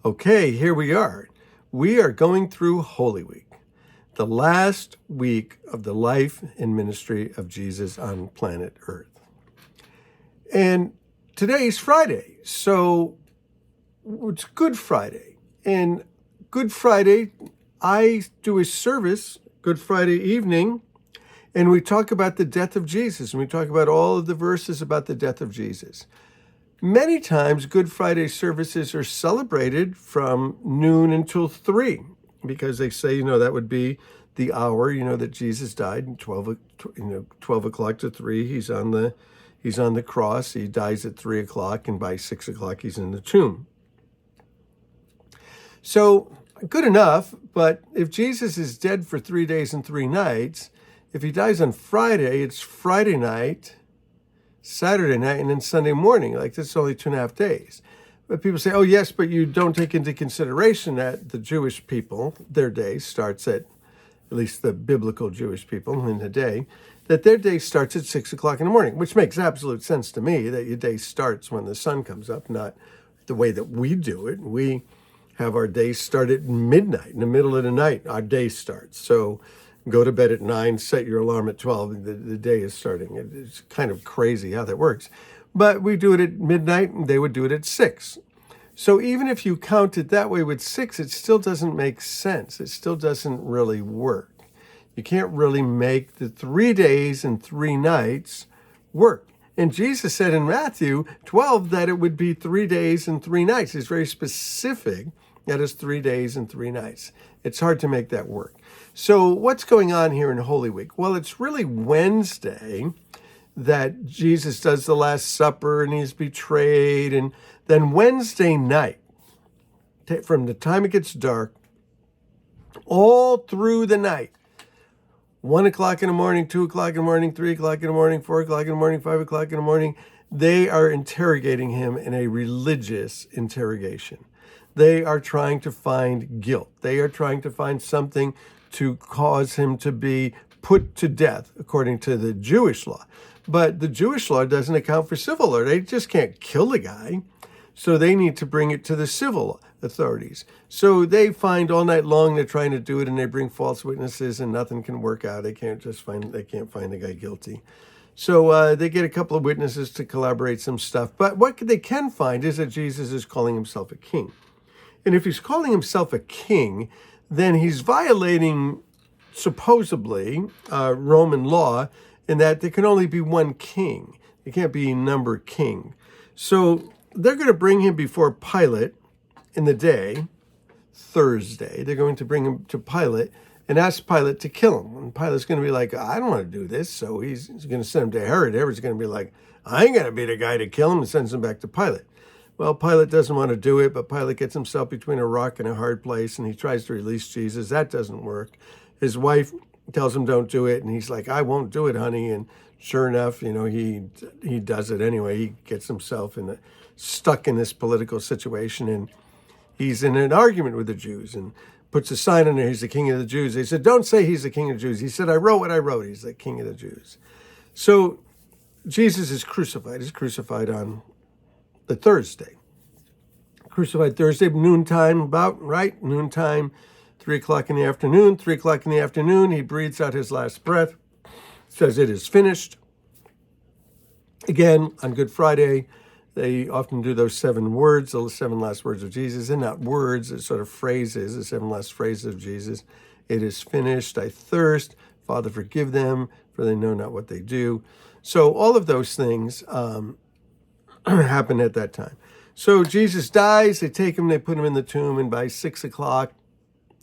Okay, here we are. We are going through Holy Week, the last week of the life and ministry of Jesus on planet Earth. And today's Friday, so it's Good Friday. And Good Friday, I do a service, Good Friday evening, and we talk about the death of Jesus, and we talk about all of the verses about the death of Jesus. Many times, Good Friday services are celebrated from noon until 3, because they say, that would be the hour, that Jesus died, and 12 o'clock to 3, he's on the cross, he dies at 3 o'clock, and by 6 o'clock, he's in the tomb. So, good enough, but if Jesus is dead for 3 days and 3 nights, if he dies on Friday, it's Friday night, Saturday night, and then Sunday morning. Like, that's only 2.5 days. But people say, oh, yes, but you don't take into consideration that the Jewish people, their day starts at least the biblical Jewish people in the day, that their day starts at 6 o'clock in the morning, which makes absolute sense to me, that your day starts when the sun comes up, not the way that we do it. We have our day start at midnight, in the middle of the night, our day starts. So go to bed at 9, set your alarm at 12, the day is starting. It's kind of crazy how that works. But we do it at midnight, and they would do it at 6. So even if you count it that way with 6, it still doesn't make sense. It still doesn't really work. You can't really make the 3 days and 3 nights work. And Jesus said in Matthew 12 that it would be 3 days and 3 nights. He's very specific that it's 3 days and 3 nights. It's hard to make that work. So what's going on here in Holy Week? Well, it's really Wednesday that Jesus does the Last Supper and he's betrayed. And then Wednesday night, from the time it gets dark, all through the night, 1 o'clock in the morning, 2 o'clock in the morning, 3 o'clock in the morning, 4 o'clock in the morning, 5 o'clock in the morning, they are interrogating him in a religious interrogation. They are trying to find guilt. They are trying to find something to cause him to be put to death, according to the Jewish law. But the Jewish law doesn't account for civil law. They just can't kill the guy. So they need to bring it to the civil authorities. So they find all night long, they're trying to do it, and they bring false witnesses, and nothing can work out. They can't find the guy guilty. So they get a couple of witnesses to collaborate some stuff. But what they can find is that Jesus is calling himself a king. And if he's calling himself a king, then he's violating, supposedly, Roman law, in that there can only be one king. There can't be a number king. So they're going to bring him before Pilate in the day, Thursday. They're going to bring him to Pilate and ask Pilate to kill him. And Pilate's going to be like, I don't want to do this. So he's going to send him to Herod. Herod's going to be like, I ain't going to be the guy to kill him, and sends him back to Pilate. Well, Pilate doesn't want to do it, but Pilate gets himself between a rock and a hard place, and he tries to release Jesus. That doesn't work. His wife tells him don't do it, and he's like, I won't do it, honey. And sure enough, he does it anyway. He gets himself stuck in this political situation, and he's in an argument with the Jews and puts a sign on there, he's the king of the Jews. They said, don't say he's the king of the Jews. He said, I wrote what I wrote. He's the king of the Jews. So Jesus is crucified. He's crucified on the Thursday. Crucified Thursday, noontime about, right? Noontime, 3 o'clock in the afternoon. 3 o'clock in the afternoon, he breathes out his last breath, says it is finished. Again, on Good Friday, they often do those 7 words, the 7 last words of Jesus. They're not words, they're sort of phrases, the 7 last phrases of Jesus. It is finished, I thirst, Father, forgive them, for they know not what they do. So all of those things happen at that time. So Jesus dies, they take him, they put him in the tomb, and by 6 o'clock,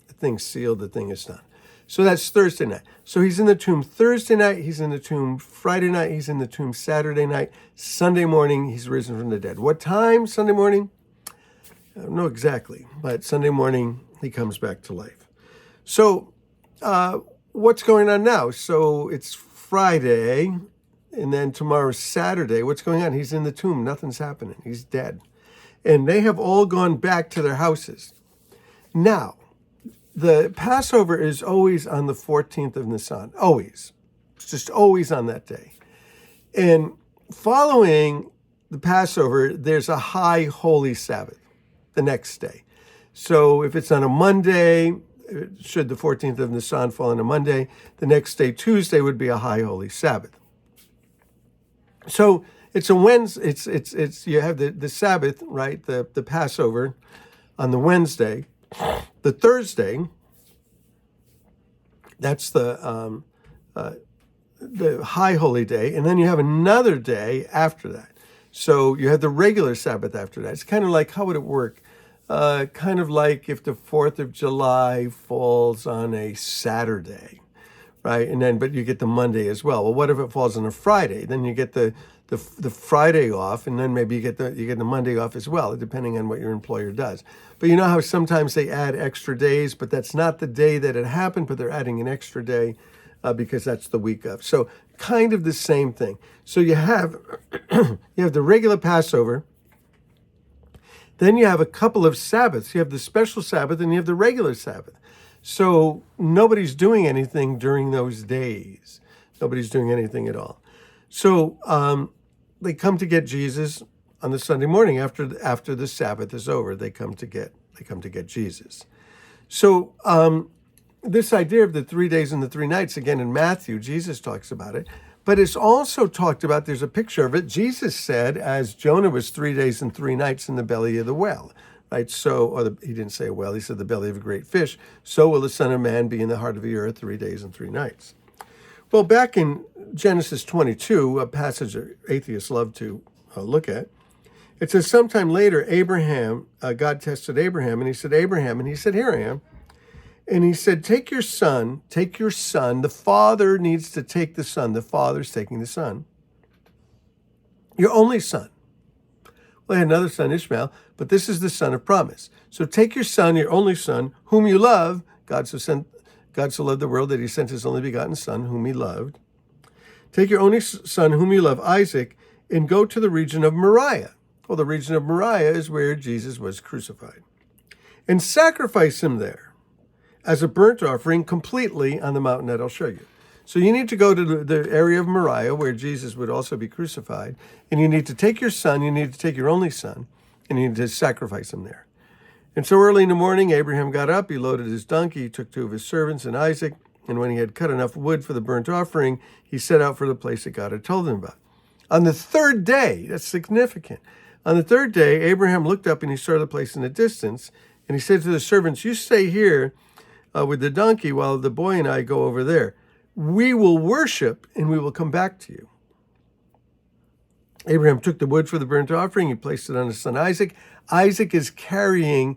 the thing's sealed, the thing is done. So that's Thursday night. So he's in the tomb Thursday night, he's in the tomb Friday night, he's in the tomb Saturday night. Sunday morning, he's risen from the dead. What time Sunday morning? I don't know exactly, but Sunday morning, he comes back to life. So what's going on now? So it's Friday, and then tomorrow's Saturday. What's going on? He's in the tomb. Nothing's happening. He's dead. And they have all gone back to their houses. Now, the Passover is always on the 14th of Nisan. Always. It's just always on that day. And following the Passover, there's a high holy Sabbath the next day. So if it's on a Monday, should the 14th of Nisan fall on a Monday, the next day, Tuesday, would be a high holy Sabbath. So it's a Wednesday. It's you have the Sabbath, right? The Passover on the Wednesday. The Thursday, that's the high holy day, and then you have another day after that. So you have the regular Sabbath after that. It's kind of like, how would it work? Kind of like if the 4th of July falls on a Saturday, right? And then, but you get the Monday as well. Well, what if it falls on a Friday? Then you get the Friday off, and then maybe you get the Monday off as well, depending on what your employer does. But you know how sometimes they add extra days, but that's not the day that it happened, but they're adding an extra day because that's the week of. So kind of the same thing. So you have you have the regular Passover. Then you have a couple of Sabbaths. You have the special Sabbath and you have the regular Sabbath. So nobody's doing anything during those days. Nobody's doing anything at all. So they come to get Jesus on the Sunday morning after the Sabbath is over. They come to get Jesus. So this idea of the 3 days and the 3 nights, again in Matthew, Jesus talks about it. But it's also talked about, there's a picture of it. Jesus said, as Jonah was 3 days and 3 nights in the belly of the whale, right? So, he didn't say a whale, he said the belly of a great fish. So will the Son of Man be in the heart of the earth 3 days and 3 nights. Well, back in Genesis 22, a passage that atheists love to look at, it says sometime later, God tested Abraham, and he said, Abraham, and he said, here I am. And he said, take your son. The father needs to take the son. The father's taking the son. Your only son. Well, I had another son, Ishmael, but this is the son of promise. So take your son, your only son, whom you love. God so loved the world that he sent his only begotten son, whom he loved. Take your only son, whom you love, Isaac, and go to the region of Moriah. Well, the region of Moriah is where Jesus was crucified. And sacrifice him there as a burnt offering completely on the mountain that I'll show you. So you need to go to the area of Moriah where Jesus would also be crucified, and you need to take your son, you need to take your only son, and you need to sacrifice him there. And so early in the morning, Abraham got up, he loaded his donkey, he took 2 of his servants and Isaac, and when he had cut enough wood for the burnt offering, he set out for the place that God had told him about. On the 3rd day, that's significant, on the 3rd day, Abraham looked up and he saw the place in the distance, and he said to the servants, you stay here with the donkey while the boy and I go over there. We will worship and we will come back to you. Abraham took the wood for the burnt offering. He placed it on his son Isaac. Isaac is carrying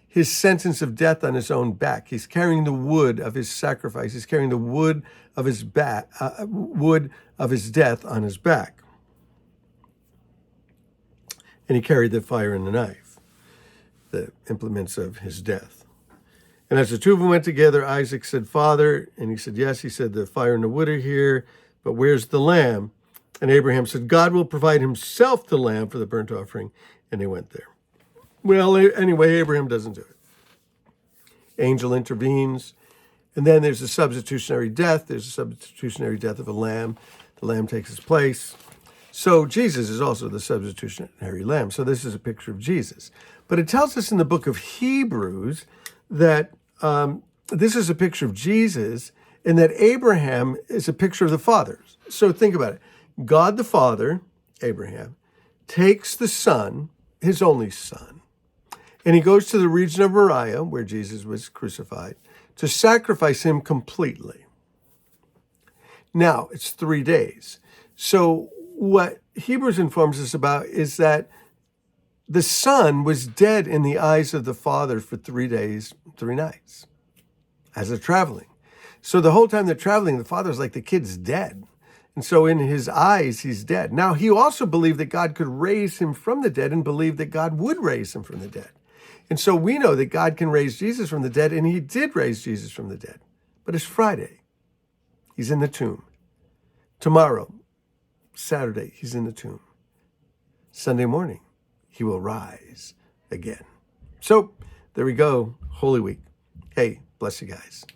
his sentence of death on his own back. He's carrying the wood of his sacrifice. He's carrying the wood of his death on his back. And he carried the fire and the knife, the implements of his death. And as the 2 of them went together, Isaac said, Father, and he said, yes. He said, the fire and the wood are here, but where's the lamb? And Abraham said, God will provide himself the lamb for the burnt offering. And they went there. Well, anyway, Abraham doesn't do it. Angel intervenes. And then there's a substitutionary death. There's a substitutionary death of a lamb. The lamb takes his place. So Jesus is also the substitutionary lamb. So this is a picture of Jesus. But it tells us in the book of Hebrews that this is a picture of Jesus and that Abraham is a picture of the Father. So think about it. God the Father, Abraham, takes the Son, his only son, and he goes to the region of Moriah, where Jesus was crucified, to sacrifice him completely. Now, it's 3 days. So what Hebrews informs us about is that the Son was dead in the eyes of the Father for 3 days, 3 nights, as they're traveling. So the whole time they're traveling, the Father's like, the kid's dead. And so in his eyes, he's dead. Now, he also believed that God could raise him from the dead and believed that God would raise him from the dead. And so we know that God can raise Jesus from the dead, and he did raise Jesus from the dead. But it's Friday. He's in the tomb. Tomorrow, Saturday, he's in the tomb. Sunday morning, he will rise again. So there we go, Holy Week. Hey, bless you guys.